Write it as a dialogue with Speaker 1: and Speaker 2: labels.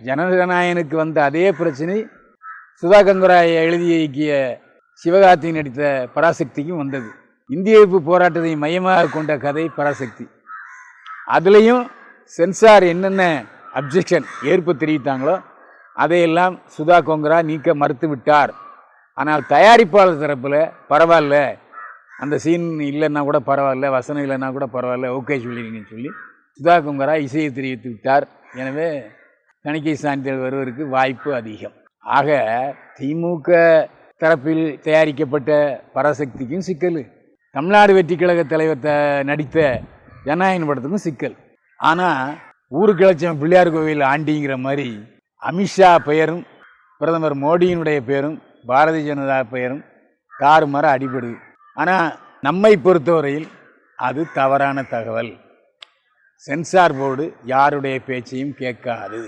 Speaker 1: ஜனநாயகனுக்கு வந்த அதே பிரச்சனை சுதா கங்குராயை எழுதி இயக்கிய சிவகார்த்தி நடித்த பராசக்திக்கும் வந்தது. இந்திய எதிர்ப்பு போராட்டத்தை மையமாக கொண்ட கதை பராசக்தி. அதுலேயும் சென்சார் என்னென்ன அப்ஜெக்ஷன் ஏற்பு தெரிவித்தாங்களோ அதையெல்லாம் சுதா கொங்கரா நீக்க மறுத்து விட்டார். ஆனால் தயாரிப்பாளர் தரப்பில் பரவாயில்ல, அந்த சீன் இல்லைன்னா கூட பரவாயில்ல, வசனம் இல்லைன்னா கூட பரவாயில்ல, ஓகே சொல்லிடுங்கன்னு சொல்லி சுதா கொங்கரா இசையை தெரிவித்து விட்டார். எனவே தணிக்கை சான்றிதழ் வருவதற்கு வாய்ப்பு அதிகம். ஆக திமுக தரப்பில் தயாரிக்கப்பட்ட பராசக்திக்கும் சிக்கல், தமிழ்நாடு வெற்றி கழக தலைவர் நடித்த ஜனநாயகன் படத்துக்கும் சிக்கல். ஆனால் ஊருக்கு இலட்சம் பிள்ளையார் கோவில் ஆண்டிங்கிற மாதிரி அமித்ஷா பெயரும் பிரதமர் மோடியினுடைய பெயரும் பாரதிய ஜனதா பெயரும் தாறுமாற அடிபடுது. ஆனால் நம்மை பொறுத்தவரையில் அது தவறான தகவல். சென்சார் போர்டு யாருடைய பேச்சையும் கேட்காது.